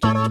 Hello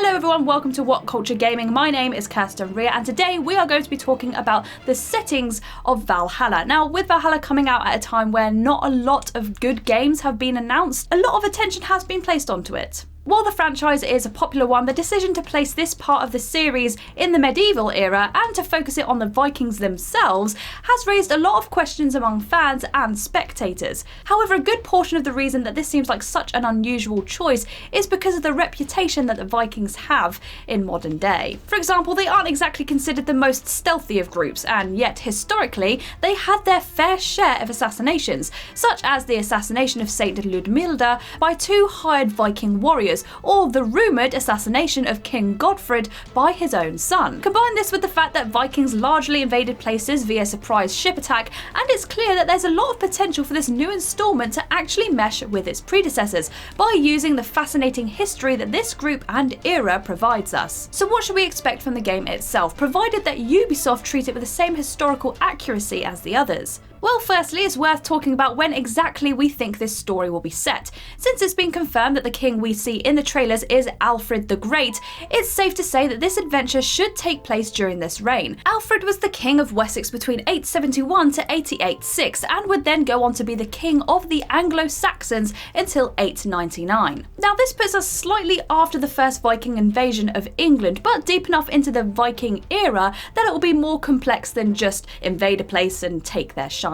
everyone, welcome to WhatCulture Gaming. My name is Kirsten Ria, and today we are going to be talking about the settings of Valhalla. Now, with Valhalla coming out at a time where not a lot of good games have been announced, a lot of attention has been placed onto it. While the franchise is a popular one, the decision to place this part of the series in the medieval era and to focus it on the Vikings themselves has raised a lot of questions among fans and spectators. However, a good portion of the reason that this seems like such an unusual choice is because of the reputation that the Vikings have in modern day. For example, they aren't exactly considered the most stealthy of groups, and yet historically they had their fair share of assassinations, such as the assassination of Saint Ludmilda by two hired Viking warriors, or the rumoured assassination of King Godfred by his own son. Combine this with the fact that Vikings largely invaded places via surprise ship attack, and it's clear that there's a lot of potential for this new instalment to actually mesh with its predecessors by using the fascinating history that this group and era provides us. So what should we expect from the game itself, provided that Ubisoft treat it with the same historical accuracy as the others? Well, firstly, it's worth talking about when exactly we think this story will be set. Since it's been confirmed that the king we see in the trailers is Alfred the Great, it's safe to say that this adventure should take place during this reign. Alfred was the king of Wessex between 871 to 886 and would then go on to be the king of the Anglo-Saxons until 899. Now, this puts us slightly after the first Viking invasion of England, but deep enough into the Viking era that it will be more complex than just invade a place and take their shinies.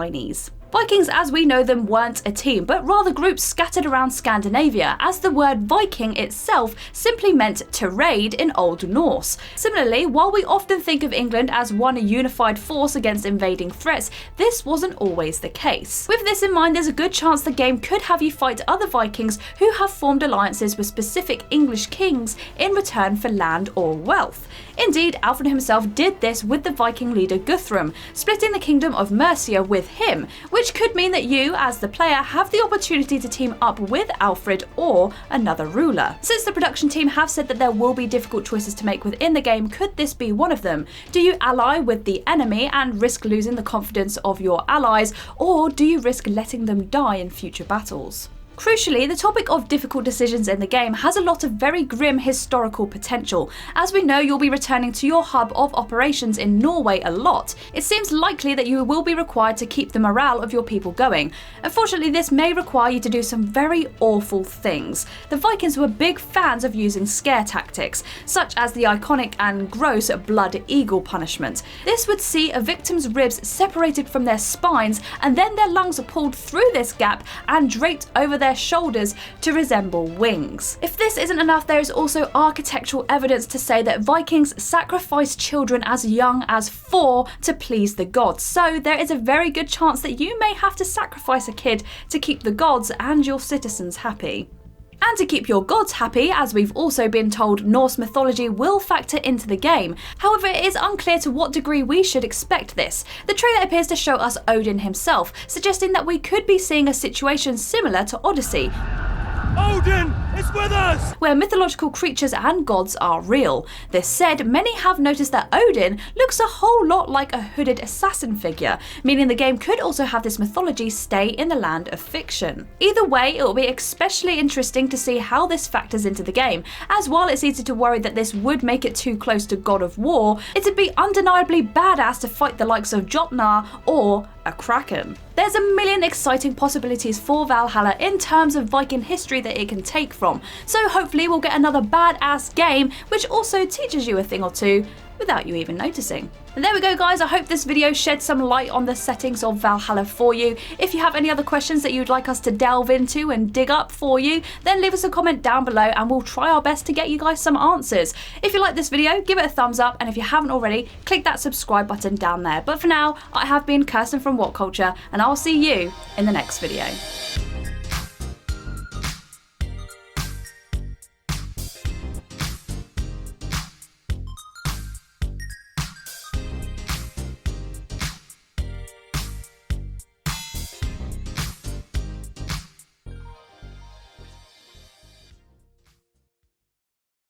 Vikings as we know them weren't a team, but rather groups scattered around Scandinavia, as the word Viking itself simply meant to raid in Old Norse. Similarly, while we often think of England as one unified force against invading threats, this wasn't always the case. With this in mind, there's a good chance the game could have you fight other Vikings who have formed alliances with specific English kings in return for land or wealth. Indeed, Alfred himself did this with the Viking leader Guthrum, splitting the kingdom of Mercia with him, which could mean that you, as the player, have the opportunity to team up with Alfred or another ruler. Since the production team have said that there will be difficult choices to make within the game, could this be one of them? Do you ally with the enemy and risk losing the confidence of your allies, or do you risk letting them die in future battles? Crucially, the topic of difficult decisions in the game has a lot of very grim historical potential. As we know, you'll be returning to your hub of operations in Norway a lot. It seems likely that you will be required to keep the morale of your people going. Unfortunately, this may require you to do some very awful things. The Vikings were big fans of using scare tactics, such as the iconic and gross blood eagle punishment. This would see a victim's ribs separated from their spines, and then their lungs are pulled through this gap and draped over their shoulders to resemble wings. If this isn't enough, there is also architectural evidence to say that Vikings sacrificed children as young as 4 to please the gods, so there is a very good chance that you may have to sacrifice a kid to keep the gods and your citizens happy. And to keep your gods happy, as we've also been told, Norse mythology will factor into the game. However, it is unclear to what degree we should expect this. The trailer appears to show us Odin himself, suggesting that we could be seeing a situation similar to Odyssey, Odin is with us! where mythological creatures and gods are real. This said, many have noticed that Odin looks a whole lot like a hooded assassin figure, meaning the game could also have this mythology stay in the land of fiction. Either way, it will be especially interesting to see how this factors into the game, as while it's easy to worry that this would make it too close to God of War, it'd be undeniably badass to fight the likes of Jotnar or a Kraken. There's a million exciting possibilities for Valhalla in terms of Viking history that it can take from, so hopefully we'll get another badass game which also teaches you a thing or two without you even noticing. And there we go, guys. I hope this video shed some light on the settings of Valhalla for you. If you have any other questions that you'd like us to delve into and dig up for you, then leave us a comment down below and we'll try our best to get you guys some answers. If you like this video, give it a thumbs up, and if you haven't already, click that subscribe button down there. But for now, I have been Kirsten from WhatCulture, and I'll see you in the next video.